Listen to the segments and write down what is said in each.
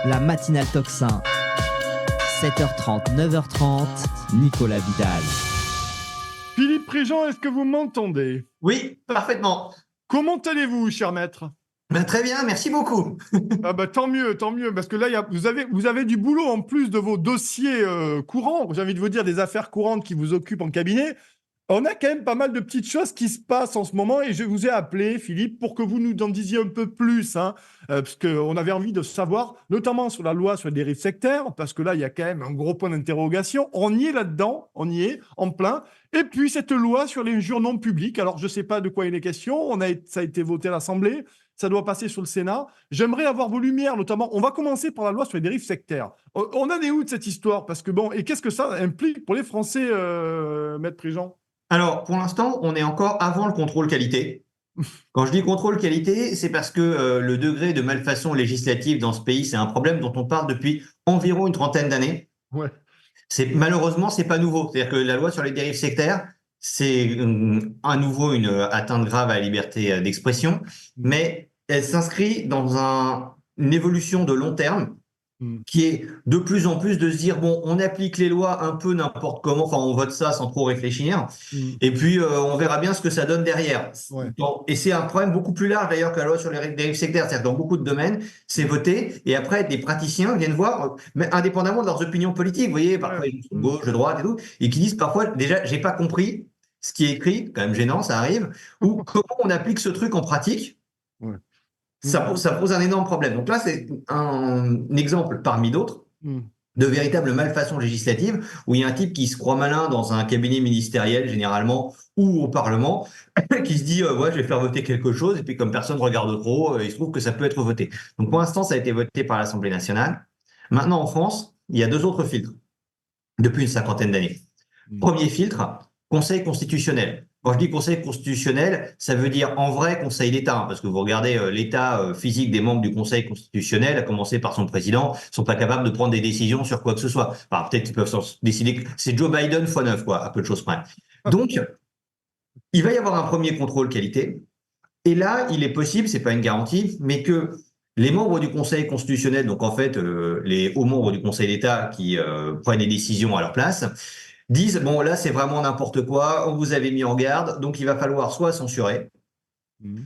La matinale Tocsin. 7h30, 9h30, Nicolas Vidal. Philippe Prigent, est-ce que vous m'entendez? Oui, parfaitement. Comment allez-vous, cher maître? Très bien, merci beaucoup. Tant mieux, parce que là, vous avez du boulot en plus de vos dossiers courants, j'ai envie de vous dire des affaires courantes qui vous occupent en cabinet. On a quand même pas mal de petites choses qui se passent en ce moment et je vous ai appelé, Philippe, pour que vous nous en disiez un peu plus, parce qu'on avait envie de savoir, notamment sur la loi sur les dérives sectaires, parce que là, il y a quand même un gros point d'interrogation. On y est là-dedans, on y est, en plein. Et puis, cette loi sur les injures non publiques, alors je ne sais pas de quoi il est question, ça a été voté à l'Assemblée, ça doit passer sur le Sénat. J'aimerais avoir vos lumières, notamment, on va commencer par la loi sur les dérives sectaires. On en est où de cette histoire? Parce que bon, et qu'est-ce que ça implique pour les Français, Maître Prigent? Alors, pour l'instant, on est encore avant le contrôle qualité. Quand je dis contrôle qualité, c'est parce que le degré de malfaçon législative dans ce pays, c'est un problème dont on parle depuis environ une trentaine d'années. Ouais. Malheureusement, c'est pas nouveau. C'est-à-dire que la loi sur les dérives sectaires, c'est à nouveau une atteinte grave à la liberté d'expression, mais elle s'inscrit dans une évolution de long terme qui est de plus en plus de se dire, bon, on applique les lois un peu n'importe comment, enfin, on vote ça sans trop réfléchir, et puis on verra bien ce que ça donne derrière. Ouais. Et c'est un problème beaucoup plus large d'ailleurs que la loi sur les dérives sectaires, c'est-à-dire que dans beaucoup de domaines, c'est voté, et après, des praticiens viennent voir, mais indépendamment de leurs opinions politiques, vous voyez, parfois ils sont de gauche, de droite et tout, et qui disent parfois, déjà, j'ai pas compris ce qui est écrit, quand même gênant, ça arrive, ou comment on applique ce truc en pratique. Ouais. Ça pose un énorme problème. Donc là, c'est un exemple parmi d'autres de véritable malfaçon législative où il y a un type qui se croit malin dans un cabinet ministériel, généralement, ou au Parlement, qui se dit ouais, je vais faire voter quelque chose, et puis comme personne ne regarde trop, il se trouve que ça peut être voté. Donc pour l'instant, ça a été voté par l'Assemblée nationale. Maintenant, en France, il y a deux autres filtres depuis une cinquantaine d'années. Premier filtre, Conseil constitutionnel. Quand je dis Conseil constitutionnel, ça veut dire en vrai Conseil d'État, parce que vous regardez l'état physique des membres du Conseil constitutionnel, à commencer par son président, ils sont pas capables de prendre des décisions sur quoi que ce soit. Enfin, peut-être qu'ils peuvent décider. C'est Joe Biden x9, quoi, à peu de choses près. Donc, il va y avoir un premier contrôle qualité. Et là, il est possible, c'est pas une garantie, mais que les membres du Conseil constitutionnel, donc en fait les hauts membres du Conseil d'État qui prennent des décisions à leur place, disent, bon, là, c'est vraiment n'importe quoi, on vous avait mis en garde, donc il va falloir soit censurer,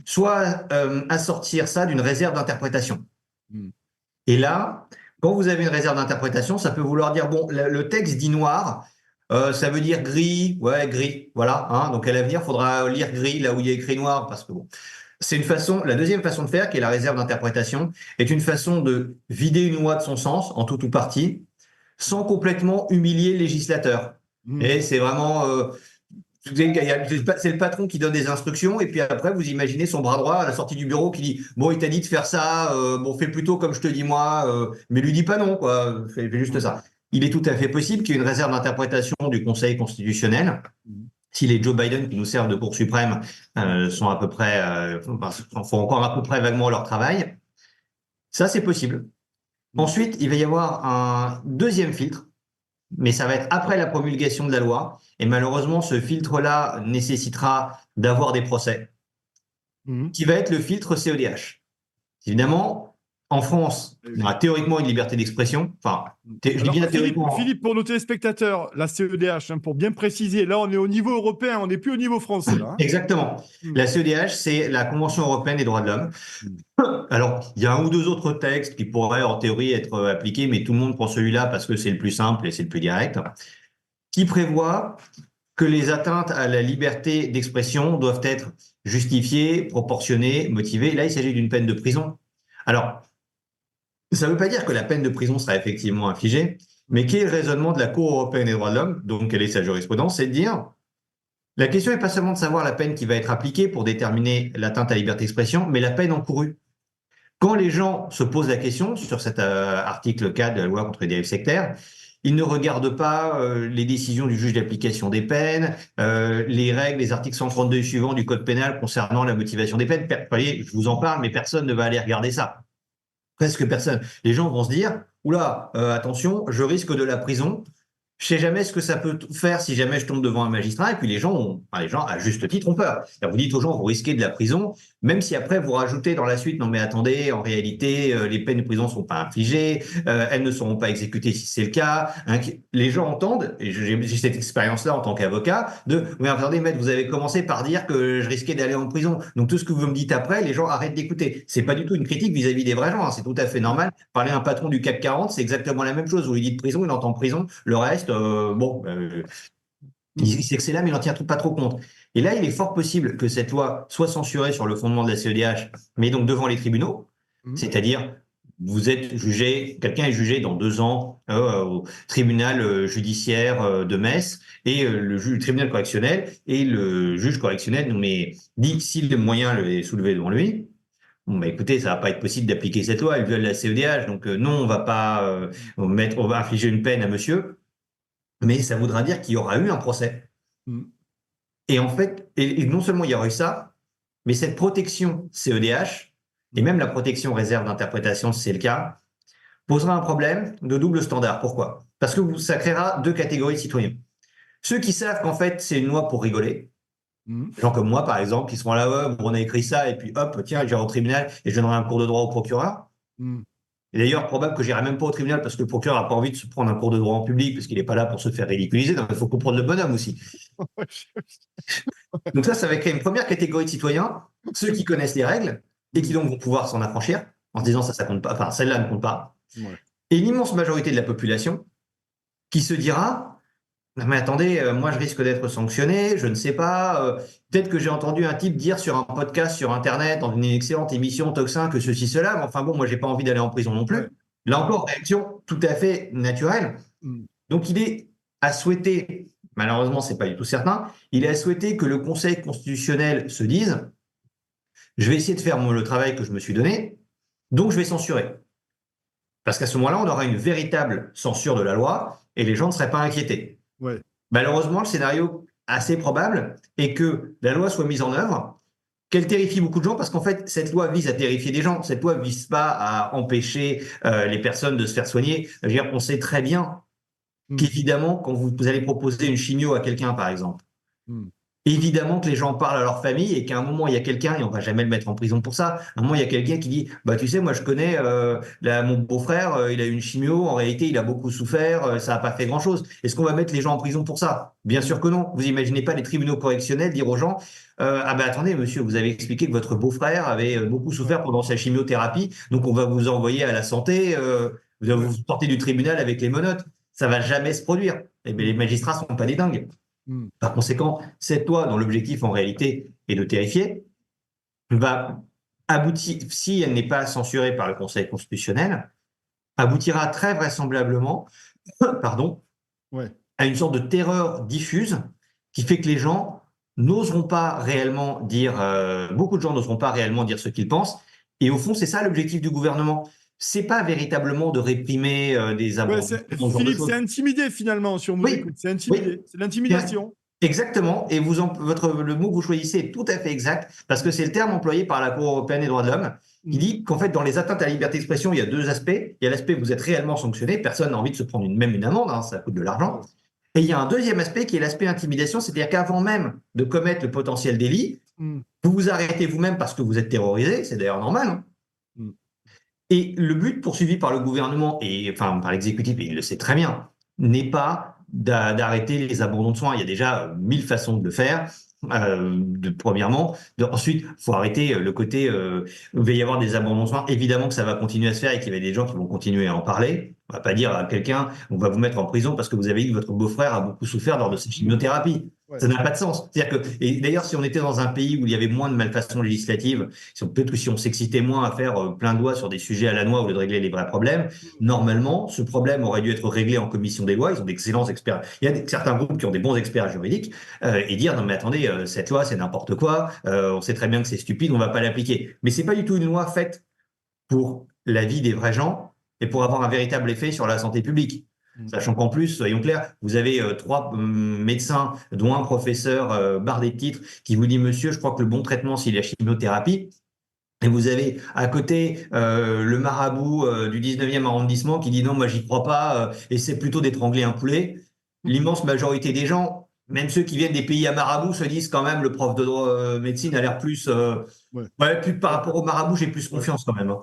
soit assortir ça d'une réserve d'interprétation. Et là, quand vous avez une réserve d'interprétation, ça peut vouloir dire, bon, le texte dit noir, ça veut dire gris, ouais, gris, voilà. Hein, donc à l'avenir, il faudra lire gris là où il y a écrit noir, parce que bon. C'est une façon, la deuxième façon de faire, qui est la réserve d'interprétation, est une façon de vider une loi de son sens, en tout ou partie, sans complètement humilier le législateur. Et c'est vraiment, c'est le patron qui donne des instructions, et puis après, vous imaginez son bras droit à la sortie du bureau qui dit, bon, il t'a dit de faire ça, bon, fais plutôt comme je te dis moi, mais lui dis pas non, quoi, fais juste ça. Il est tout à fait possible qu'il y ait une réserve d'interprétation du Conseil constitutionnel. Si les Joe Biden qui nous servent de Cour suprême sont à peu près, font encore à peu près vaguement leur travail, ça c'est possible. Ensuite, il va y avoir un deuxième filtre, mais ça va être après la promulgation de la loi, et malheureusement ce filtre-là nécessitera d'avoir des procès, qui va être le filtre CEDH. Évidemment, en France, on a théoriquement une liberté d'expression. Enfin, je dis bien théoriquement. Philippe, pour nos téléspectateurs, la CEDH, pour bien préciser, là on est au niveau européen, on n'est plus au niveau français. Là, Exactement. La CEDH, c'est la Convention européenne des droits de l'homme. Alors, il y a un ou deux autres textes qui pourraient en théorie être appliqués, mais tout le monde prend celui-là parce que c'est le plus simple et c'est le plus direct, qui prévoit que les atteintes à la liberté d'expression doivent être justifiées, proportionnées, motivées. Là, il s'agit d'une peine de prison. Alors, ça ne veut pas dire que la peine de prison sera effectivement infligée, mais quel est le raisonnement de la Cour européenne des droits de l'homme, donc quelle est sa jurisprudence, c'est de dire, la question n'est pas seulement de savoir la peine qui va être appliquée pour déterminer l'atteinte à la liberté d'expression, mais la peine encourue. Quand les gens se posent la question sur cet article 4 de la loi contre les dérives sectaires, ils ne regardent pas les décisions du juge d'application des peines, les règles, les articles 132 et suivants du code pénal concernant la motivation des peines. Vous voyez, je vous en parle, mais personne ne va aller regarder ça. Presque personne. Les gens vont se dire, oula, attention, je risque de la prison Je sais jamais ce que ça peut faire si jamais je tombe devant un magistrat. Et puis les gens, à juste titre, ont peur. Vous dites aux gens, vous risquez de la prison, même si après vous rajoutez dans la suite, non mais attendez, en réalité, les peines de prison ne sont pas infligées, elles ne seront pas exécutées si c'est le cas. Les gens entendent, et j'ai cette expérience-là en tant qu'avocat, oui, attendez, maître, vous avez commencé par dire que je risquais d'aller en prison. Donc tout ce que vous me dites après, les gens arrêtent d'écouter. C'est pas du tout une critique vis-à-vis des vrais gens, hein. C'est tout à fait normal. Parler à un patron du CAC 40, c'est exactement la même chose. Vous lui dites prison, il entend prison. Le reste, il sait que c'est là, mais il n'en tient pas trop compte. Et là, il est fort possible que cette loi soit censurée sur le fondement de la CEDH, mais donc devant les tribunaux, c'est-à-dire quelqu'un est jugé dans 2 ans au tribunal judiciaire de Metz, et le tribunal correctionnel, et le juge correctionnel dit si le moyen est soulevé devant lui. Bon, écoutez, ça va pas être possible d'appliquer cette loi, elle viole la CEDH, donc non, on va pas on va infliger une peine à monsieur, mais ça voudra dire qu'il y aura eu un procès. Et en fait, et non seulement il y aura eu ça, mais cette protection CEDH, et même la protection réserve d'interprétation, si c'est le cas, posera un problème de double standard. Pourquoi? Parce que ça créera 2 catégories de citoyens. Ceux qui savent qu'en fait, c'est une loi pour rigoler, gens comme moi, par exemple, qui seront là, ouais, on a écrit ça, et puis hop, tiens, j'irai au tribunal et je donnerai un cours de droit au procureur. Et d'ailleurs, probable que j'irai même pas au tribunal parce que le procureur n'a pas envie de se prendre un cours de droit en public parce qu'il n'est pas là pour se faire ridiculiser. Donc, il faut comprendre le bonhomme aussi. Donc ça va créer une première catégorie de citoyens, ceux qui connaissent les règles et qui donc vont pouvoir s'en affranchir en se disant ça compte pas, enfin celle-là ne compte pas. Et l'immense majorité de la population qui se dira non mais attendez, moi je risque d'être sanctionné, je ne sais pas, peut-être que j'ai entendu un type dire sur un podcast sur Internet, dans une excellente émission Toxin, que ceci, cela, mais enfin bon, moi j'ai pas envie d'aller en prison non plus. Là encore, réaction tout à fait naturelle. Donc il est à souhaiter, malheureusement c'est pas du tout certain, il est à souhaiter que le Conseil constitutionnel se dise je vais essayer de faire le travail que je me suis donné, donc je vais censurer. Parce qu'à ce moment-là, on aura une véritable censure de la loi et les gens ne seraient pas inquiétés. Malheureusement, le scénario assez probable est que la loi soit mise en œuvre, qu'elle terrifie beaucoup de gens, parce qu'en fait, cette loi vise à terrifier des gens. Cette loi ne vise pas à empêcher les personnes de se faire soigner. Je veux dire, on sait très bien qu'évidemment, quand vous allez proposer une chimio à quelqu'un, par exemple, évidemment que les gens parlent à leur famille et qu'à un moment, il y a quelqu'un, et on ne va jamais le mettre en prison pour ça, à un moment, il y a quelqu'un qui dit « bah tu sais, moi je connais mon beau-frère, il a eu une chimio, en réalité, il a beaucoup souffert, ça n'a pas fait grand-chose. Est-ce qu'on va mettre les gens en prison pour ça ?» Bien sûr que non. Vous imaginez pas les tribunaux correctionnels dire aux gens « ah ben attendez, monsieur, vous avez expliqué que votre beau-frère avait beaucoup souffert pendant sa chimiothérapie, donc on va vous envoyer à la santé, vous allez vous sortir du tribunal avec les menottes. » Ça va jamais se produire. Et bien, les magistrats ne sont pas des dingues. Par conséquent, cette loi, dont l'objectif en réalité est de terrifier, va aboutir, si elle n'est pas censurée par le Conseil constitutionnel, aboutira très vraisemblablement à une sorte de terreur diffuse qui fait que les gens n'oseront pas réellement dire, beaucoup de gens n'oseront pas réellement dire ce qu'ils pensent. Et au fond, c'est ça l'objectif du gouvernement. C'est pas véritablement de réprimer des abandons. Philippe, c'est intimider finalement, si on vous écoute. C'est intimider, c'est l'intimidation. Exactement, et le mot que vous choisissez est tout à fait exact, parce que c'est le terme employé par la Cour européenne des droits de l'homme, qui dit qu'en fait, dans les atteintes à la liberté d'expression, il y a 2 aspects. Il y a l'aspect où vous êtes réellement sanctionné, personne n'a envie de se prendre même une amende, hein, ça coûte de l'argent. Et il y a un deuxième aspect qui est l'aspect intimidation, c'est-à-dire qu'avant même de commettre le potentiel délit, vous vous arrêtez vous-même parce que vous êtes terrorisé, c'est d'ailleurs normal, hein. Et le but poursuivi par le gouvernement, et enfin par l'exécutif, et il le sait très bien, n'est pas d'arrêter les abandons de soins. Il y a déjà 1000 façons de le faire. Premièrement. Ensuite, il faut arrêter le côté il va y avoir des abandons de soins. Évidemment que ça va continuer à se faire et qu'il y a des gens qui vont continuer à en parler. On ne va pas dire à quelqu'un on va vous mettre en prison parce que vous avez dit que votre beau-frère a beaucoup souffert lors de sa chimiothérapie. Ça n'a pas de sens. C'est-à-dire que, et d'ailleurs, si on était dans un pays où il y avait moins de malfaçons législatives, peut-être que si on s'excitait moins à faire plein de lois sur des sujets à la noix au lieu de régler les vrais problèmes, normalement, ce problème aurait dû être réglé en commission des lois. Ils ont d'excellents experts. Il y a certains groupes qui ont des bons experts juridiques et dire non mais attendez, cette loi c'est n'importe quoi. On sait très bien que c'est stupide, on va pas l'appliquer. Mais c'est pas du tout une loi faite pour la vie des vrais gens et pour avoir un véritable effet sur la santé publique. Sachant qu'en plus, soyons clairs, vous avez 3 médecins, dont un professeur barre des titres, qui vous dit « Monsieur, je crois que le bon traitement, c'est la chimiothérapie ». Et vous avez à côté le marabout du 19e arrondissement qui dit « Non, moi, j'y crois pas, et c'est plutôt d'étrangler un poulet ». l'immense majorité des gens, même ceux qui viennent des pays à marabout, se disent quand même le prof de droit médecine a l'air plus, plus par rapport au marabout, j'ai plus confiance quand même. Hein.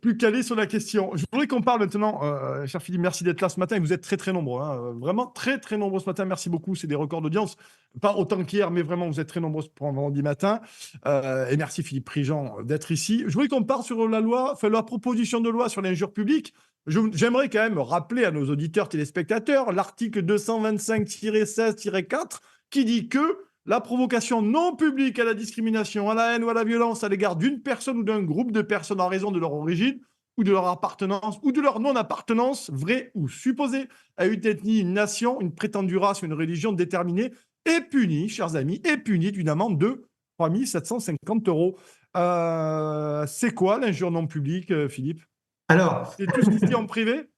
Plus calé sur la question. Je voudrais qu'on parle maintenant, cher Philippe, merci d'être là ce matin. Vous êtes très très nombreux, hein, vraiment très très nombreux ce matin. Merci beaucoup, c'est des records d'audience. Pas autant qu'hier, mais vraiment vous êtes très nombreux pour un vendredi matin. Et merci Philippe Prigent d'être ici. Je voudrais qu'on parle sur la loi, enfin la proposition de loi sur l'injure publique. J'aimerais quand même rappeler à nos auditeurs téléspectateurs l'article 225-16-4 qui dit que la provocation non publique à la discrimination, à la haine ou à la violence à l'égard d'une personne ou d'un groupe de personnes en raison de leur origine ou de leur appartenance ou de leur non-appartenance, vraie ou supposée, à une ethnie, une nation, une prétendue race ou une religion déterminée, est punie, chers amis, est punie d'une amende de 3 750 euros. C'est quoi l'injure non publique, Philippe? Alors, c'est tout ce qui se dit en privé?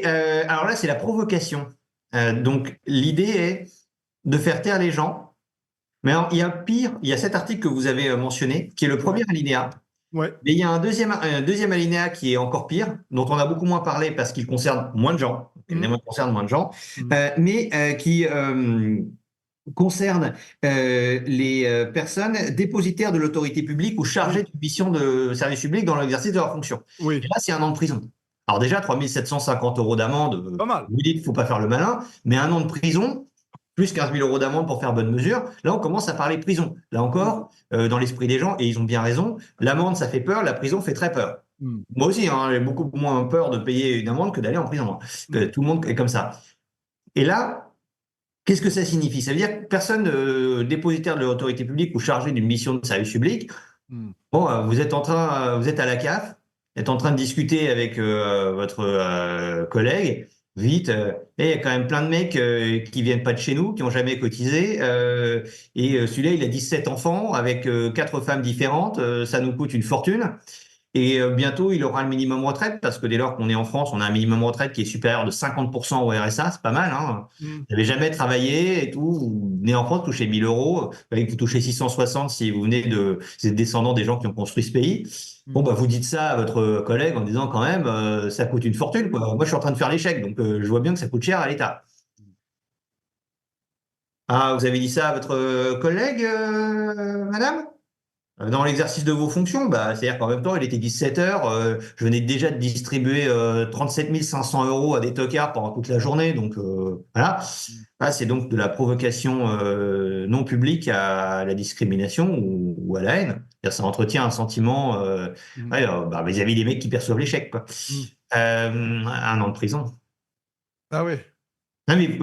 Alors là, c'est la provocation. Donc, l'idée est de faire taire les gens. Mais alors, il y a pire, il y a cet article que vous avez mentionné, qui est le premier alinéa. Ouais. Mais il y a un deuxième alinéa qui est encore pire, dont on a beaucoup moins parlé parce qu'il concerne moins de gens, mais qui concerne les personnes dépositaires de l'autorité publique ou chargées d'une mission de service public dans l'exercice de leur fonction. Oui. Et là, c'est 1 an de prison. Alors déjà, 3 750 euros d'amende, pas mal. Vous dites qu'il ne faut pas faire le malin, mais 1 an de prison, plus 15 000 euros d'amende pour faire bonne mesure, là, on commence à parler prison. Là encore, dans l'esprit des gens, et ils ont bien raison, l'amende, ça fait peur, la prison fait très peur. Moi aussi, hein, j'ai beaucoup moins peur de payer une amende que d'aller en prison. Que tout le monde est comme ça. Et là, qu'est-ce que ça signifie? Ça veut dire que personne dépositaire de l'autorité publique ou chargée d'une mission de service public, bon, vous êtes à la CAF, vous êtes en train de discuter avec votre collègue, vite, il y a quand même plein de mecs qui viennent pas de chez nous, qui ont jamais cotisé, et celui-là, il a 17 enfants avec 4 femmes différentes, ça nous coûte une fortune. Et bientôt, il aura le minimum retraite, parce que dès lors qu'on est en France, on a un minimum retraite qui est supérieur de 50% au RSA, c'est pas mal. Hein. Vous n'avez jamais travaillé et tout, vous venez en France, vous touchez 1 000 euros, vous touchez 660 si vous êtes descendant des gens qui ont construit ce pays. Bon, bah, vous dites ça à votre collègue en disant quand même, ça coûte une fortune, quoi. Moi, je suis en train de faire l'échec, donc je vois bien que ça coûte cher à l'État. Ah, vous avez dit ça à votre collègue, madame? Dans l'exercice de vos fonctions, bah, c'est-à-dire qu'en même temps, il était 17 heures, je venais déjà de distribuer 37 500 euros à des tocards pendant toute la journée, donc voilà. Ah, c'est donc de la provocation non publique à la discrimination ou à la haine. Ça entretient un sentiment vis-à-vis des mecs qui perçoivent l'échec, quoi. 1 an de prison. Ah ouais. Non, mais,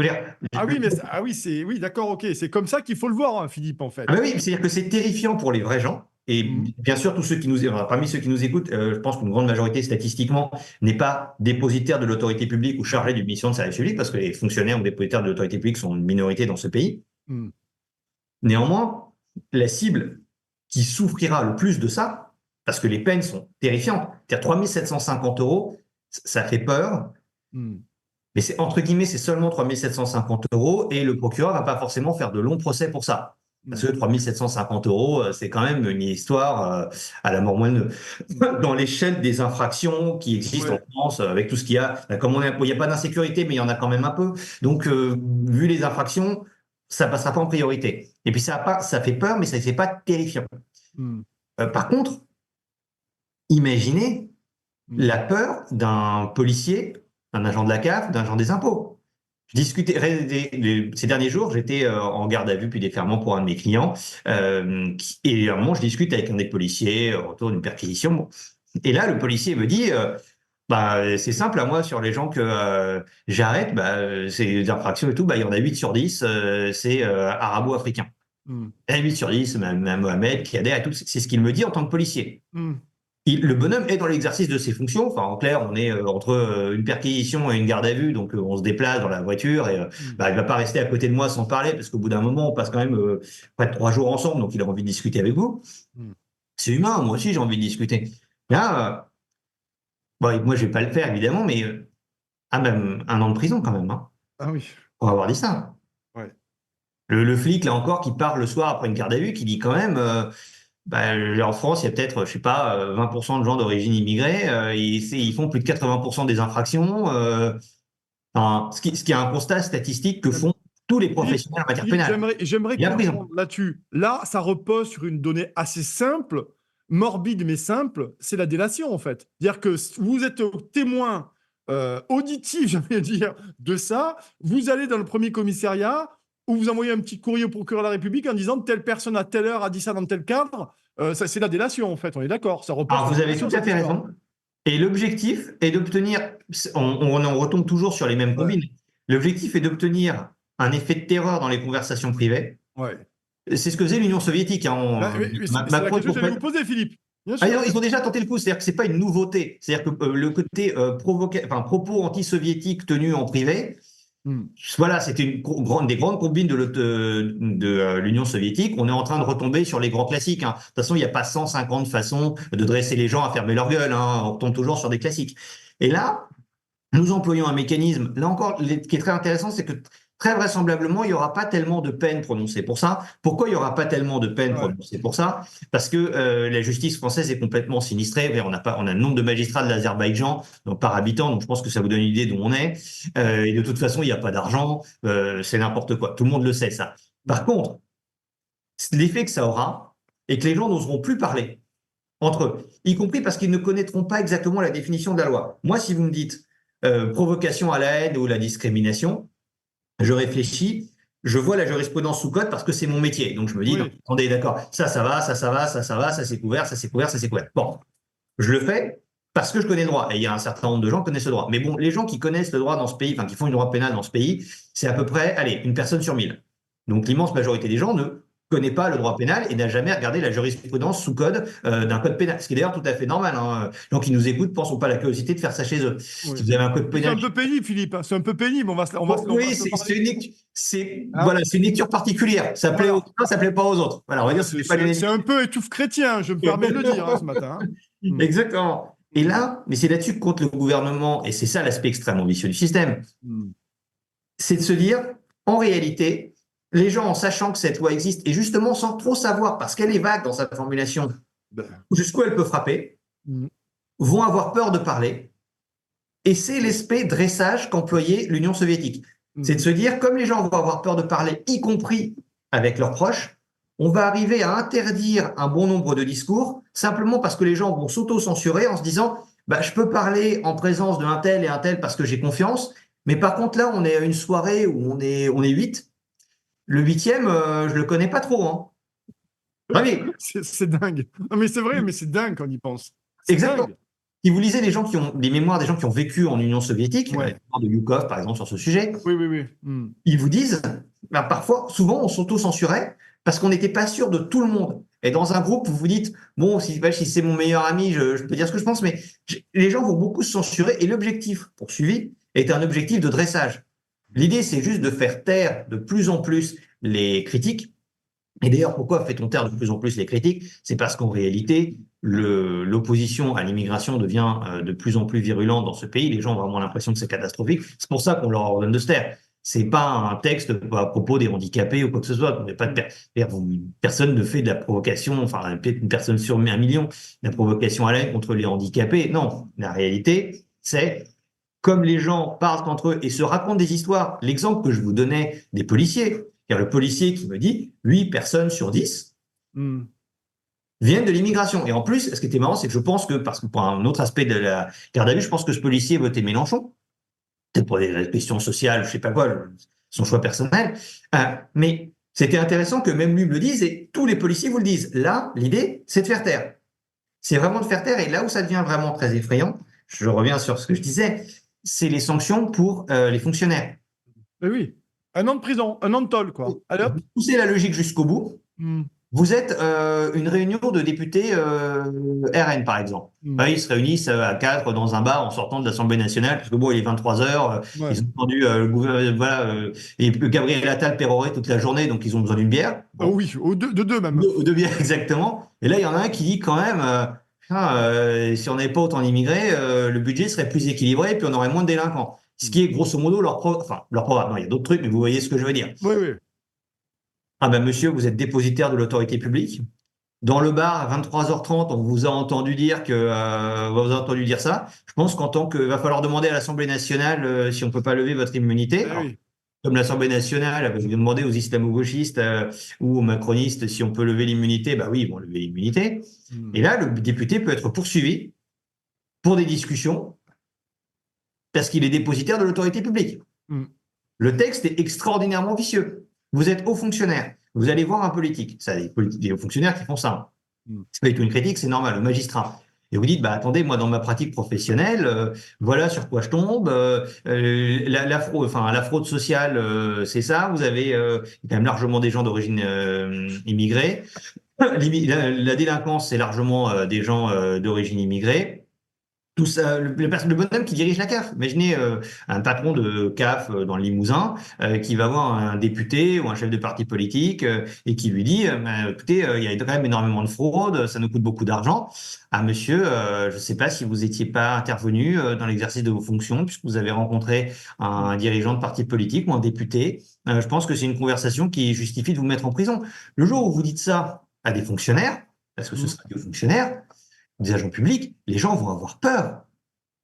oui, d'accord, ok. C'est comme ça qu'il faut le voir, hein, Philippe, en fait. Ah bah oui, c'est-à-dire que c'est terrifiant pour les vrais gens. Et bien sûr, tous ceux qui parmi ceux qui nous écoutent, je pense qu'une grande majorité, statistiquement, n'est pas dépositaire de l'autorité publique ou chargé d'une mission de service public, parce que les fonctionnaires ou dépositaires de l'autorité publique sont une minorité dans ce pays. Néanmoins, la cible qui souffrira le plus de ça, parce que les peines sont terrifiantes, c'est-à-dire 3 750 euros, ça fait peur. Mais c'est, entre guillemets, c'est seulement 3 750 euros et le procureur va pas forcément faire de longs procès pour ça. Parce que 3 750 euros, c'est quand même une histoire à la mort moelle dans l'échelle des infractions qui existent en France, avec tout ce qu'il y a. Comme il n'y a pas d'insécurité, mais il y en a quand même un peu. Donc, vu les infractions, ça passera pas en priorité. Et puis, ça fait peur, mais ça ne fait pas terrifiant. Par contre, imaginez la peur d'un policier, d'un agent de la CAF, d'un agent des impôts. Je discutais ces derniers jours, j'étais en garde à vue puis déferment pour un de mes clients, et à un moment je discute avec un des policiers autour d'une perquisition. Et là, le policier me dit, c'est simple à moi sur les gens que j'arrête, ces infractions et tout, il y en a 8 sur 10, c'est arabo-africain. 8 sur 10, même Mohamed, Kiadé, tout, c'est ce qu'il me dit en tant que policier. Le bonhomme est dans l'exercice de ses fonctions. Enfin, en clair, on est entre une perquisition et une garde à vue, donc on se déplace dans la voiture et il va pas rester à côté de moi sans parler, parce qu'au bout d'un moment, on passe quand même près de 3 jours ensemble, donc il a envie de discuter avec vous. C'est humain, moi aussi j'ai envie de discuter. Là, moi je vais pas le faire évidemment, mais même 1 an de prison quand même. Hein, pour avoir dit ça. Le flic, là encore, qui part le soir après une garde à vue, qui dit quand même... en France, il y a peut-être, je sais pas, 20% de gens d'origine immigrée. Ils font plus de 80% des infractions. Enfin, ce qui est un constat statistique que font tous les professionnels en matière pénale. J'aimerais Et la prison. comprendre là-dessus. Là, ça repose sur une donnée assez simple, morbide mais simple, c'est la délation en fait. C'est-à-dire que vous êtes témoin auditif, j'allais dire, de ça, vous allez dans le premier commissariat où vous envoyez un petit courrier au procureur de la République en disant telle personne à telle heure a dit ça dans tel cadre. C'est la délation en fait, on est d'accord. Ça repose Alors, sur vous la avez délation, tout à cette fait histoire. raison. Et l'objectif est d'obtenir, on en retombe toujours sur les mêmes combines. L'objectif est d'obtenir un effet de terreur dans les conversations privées. Ouais. C'est ce que faisait l'Union soviétique. Hein. C'est la question que j'allais vous poser, Philippe. Bien sûr. Ils ont déjà tenté le coup, c'est-à-dire que ce n'est pas une nouveauté. C'est-à-dire que le côté propos anti-soviétiques tenus en privé, voilà, c'était des grandes combines de l'Union soviétique. On est en train de retomber sur les grands classiques. Hein. De toute façon, il n'y a pas 150 façons de dresser les gens à fermer leur gueule. Hein. On retombe toujours sur des classiques. Et là, nous employons un mécanisme, là encore, qui est très intéressant, c'est que très vraisemblablement, il n'y aura pas tellement de peines prononcées pour ça. Pourquoi il n'y aura pas tellement de peines prononcées pour ça? Parce que la justice française est complètement sinistrée. On a le nombre de magistrats de l'Azerbaïdjan par habitant, donc je pense que ça vous donne une idée d'où on est. Et de toute façon, il n'y a pas d'argent, c'est n'importe quoi. Tout le monde le sait, ça. Par contre, l'effet que ça aura est que les gens n'oseront plus parler entre eux, y compris parce qu'ils ne connaîtront pas exactement la définition de la loi. Moi, si vous me dites provocation à la haine ou la discrimination, je réfléchis, je vois la jurisprudence sous code parce que c'est mon métier. Donc je me dis, non, attendez, d'accord, ça va, ça c'est couvert, ça c'est couvert, ça c'est couvert. Bon, je le fais parce que je connais le droit. Et il y a un certain nombre de gens qui connaissent le droit. Mais bon, les gens qui connaissent le droit dans ce pays, enfin qui font une droit pénal dans ce pays, c'est à peu près, allez, une personne sur 1000. Donc l'immense majorité des gens ne connaît pas le droit pénal et n'a jamais regardé la jurisprudence sous code d'un code pénal. Ce qui est d'ailleurs tout à fait normal. Hein. Les gens qui nous écoutent pensent pas la curiosité de faire ça chez eux. Si vous avez un code pénal... C'est un peu pénible, Philippe. C'est un peu pénible. Oui, c'est une lecture particulière. Ça plaît aux uns, ça plaît pas aux autres. Voilà, on va dire c'est un peu étouffe chrétien, je me permets de le dire ce matin. Exactement. Et là, mais c'est là-dessus que compte le gouvernement, et c'est ça l'aspect extrêmement vicieux du système, c'est de se dire, en réalité, les gens, en sachant que cette loi existe, et justement sans trop savoir, parce qu'elle est vague dans sa formulation, jusqu'où elle peut frapper, vont avoir peur de parler. Et c'est l'aspect dressage qu'employait l'Union soviétique. C'est de se dire, comme les gens vont avoir peur de parler, y compris avec leurs proches, on va arriver à interdire un bon nombre de discours, simplement parce que les gens vont s'auto-censurer en se disant, je peux parler en présence d'un tel et un tel parce que j'ai confiance, mais par contre là, on est à une soirée où on est 8. Le 8e, je le connais pas trop. Hein. C'est dingue. Non, mais c'est vrai, mais c'est dingue quand on y pense. Exactement. Si vous lisez des mémoires des gens qui ont vécu en Union soviétique, de Yukov par exemple sur ce sujet, ils vous disent, parfois, souvent on s'auto-censurait parce qu'on n'était pas sûr de tout le monde. Et dans un groupe, vous vous dites, bon, si c'est mon meilleur ami, je peux dire ce que je pense, mais les gens vont beaucoup se censurer et l'objectif poursuivi est un objectif de dressage. L'idée, c'est juste de faire taire de plus en plus les critiques. Et d'ailleurs, pourquoi fait-on taire de plus en plus les critiques? C'est parce qu'en réalité, l'opposition à l'immigration devient de plus en plus virulente dans ce pays. Les gens ont vraiment l'impression que c'est catastrophique. C'est pour ça qu'on leur ordonne de se taire. C'est pas un texte à propos des handicapés ou quoi que ce soit. Personne ne fait de la provocation, enfin, peut-être une personne sur 1 million, de la provocation à la haine contre les handicapés. Non, la réalité, c'est comme les gens parlent entre eux et se racontent des histoires. L'exemple que je vous donnais des policiers, il y a le policier qui me dit 8 personnes sur 10 viennent de l'immigration. Et en plus, ce qui était marrant, c'est que je pense que, parce que pour un autre aspect de la garde à vue, je pense que ce policier votait Mélenchon, peut-être pour des questions sociales, je sais pas quoi, son choix personnel. Mais c'était intéressant que même lui me le dise et tous les policiers vous le disent. Là, l'idée, c'est de faire taire. C'est vraiment de faire taire. Et là où ça devient vraiment très effrayant, je reviens sur ce que je disais, c'est les sanctions pour les fonctionnaires. Mais oui. 1 an de prison, 1 an de tôle, quoi. Allez, hop. Poussez la logique jusqu'au bout. Vous êtes une réunion de députés RN, par exemple. Ils se réunissent à 4 dans un bar en sortant de l'Assemblée nationale, parce que bon, il est 23h, ils ont entendu le gouvernement, et Gabriel Attal pérorer toute la journée, donc ils ont besoin d'une bière. Bon. Oui, de deux même. De bières, exactement. Et là, il y en a un qui dit quand même, si on n'avait pas autant d'immigrés, le budget serait plus équilibré, et puis on aurait moins de délinquants. Ce qui est grosso modo leur programme. Non, il y a d'autres trucs, mais vous voyez ce que je veux dire. Oui. Ah ben monsieur, vous êtes dépositaire de l'autorité publique. dans le bar à 23h30, on vous a entendu dire ça. Je pense qu'en tant que, va falloir demander à l'Assemblée nationale si on peut pas lever votre immunité. Alors, Oui. comme l'Assemblée nationale avait demandé aux islamo-gauchistes ou aux macronistes si on peut lever l'immunité, bah oui, ils vont lever l'immunité. Et là, le député peut être poursuivi pour des discussions parce qu'il est dépositaire de l'autorité publique. Le texte est extraordinairement vicieux. Vous êtes haut fonctionnaire, vous allez voir un politique. Ça, des hauts fonctionnaires qui font ça. C'est pas du tout une critique, c'est normal, le magistrat. Et vous dites, bah attendez, moi dans ma pratique professionnelle, voilà sur quoi je tombe. La fraude sociale, c'est ça. Vous avez quand même largement des gens d'origine immigrée. La délinquance, c'est largement des gens d'origine immigrée. Tout ça, le bonhomme qui dirige la CAF. Imaginez un patron de CAF dans le Limousin qui va voir un député ou un chef de parti politique et qui lui dit bah, écoutez, il y a quand même énormément de fraude, ça nous coûte beaucoup d'argent. Ah monsieur, je ne sais pas si vous n'étiez pas intervenu dans l'exercice de vos fonctions puisque vous avez rencontré un dirigeant de parti politique ou un député. Je pense que c'est une conversation qui justifie de vous mettre en prison. Le jour où vous dites ça à des fonctionnaires, parce que ce sera des fonctionnaires, des agents publics, les gens vont avoir peur.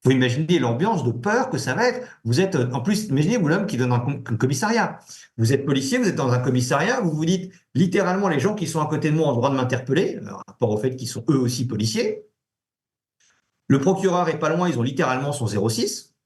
Vous imaginez l'ambiance de peur que ça va être. Vous êtes, en plus, imaginez vous l'homme qui donne un commissariat. Vous êtes policier, vous êtes dans un commissariat, vous vous dites littéralement les gens qui sont à côté de moi ont le droit de m'interpeller, par rapport au fait qu'ils sont eux aussi policiers. Le procureur est pas loin, ils ont littéralement son 06.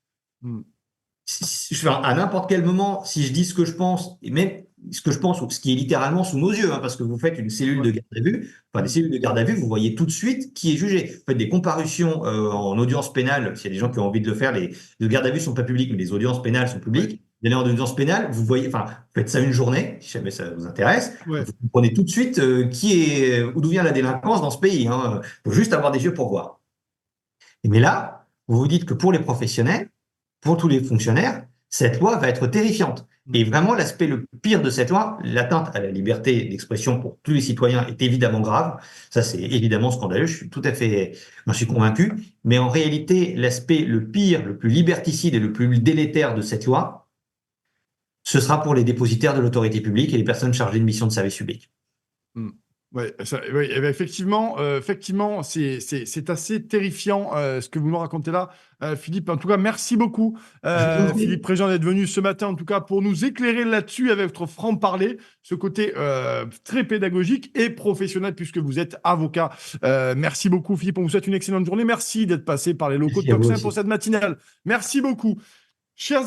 À n'importe quel moment, si je dis ce que je pense, et même ce que je pense, ou ce qui est littéralement sous nos yeux, hein, parce que vous faites une cellule de garde à vue, des cellules de garde à vue, vous voyez tout de suite qui est jugé. Vous faites des comparutions en audience pénale, s'il y a des gens qui ont envie de le faire, les gardes à vue sont pas publics, mais les audiences pénales sont publiques. Vous allez en audience pénale, vous voyez, vous faites ça une journée, si jamais ça vous intéresse, vous comprenez tout de suite d'où vient la délinquance dans ce pays. Hein. Faut juste avoir des yeux pour voir. Mais là, vous vous dites que pour les professionnels, pour tous les fonctionnaires, cette loi va être terrifiante. Et vraiment, l'aspect le pire de cette loi, l'atteinte à la liberté d'expression pour tous les citoyens est évidemment grave. Ça, c'est évidemment scandaleux. J'en suis convaincu. Mais en réalité, l'aspect le pire, le plus liberticide et le plus délétère de cette loi, ce sera pour les dépositaires de l'autorité publique et les personnes chargées de missions de service public. Oui, effectivement, c'est assez terrifiant ce que vous nous racontez là, Philippe. En tout cas, merci beaucoup, Philippe Préjean, d'être venu ce matin, en tout cas, pour nous éclairer là-dessus avec votre franc-parler, ce côté très pédagogique et professionnel, puisque vous êtes avocat. Merci beaucoup, Philippe. On vous souhaite une excellente journée. Merci d'être passé par les locaux de Toxin pour cette matinale. Merci beaucoup. Chers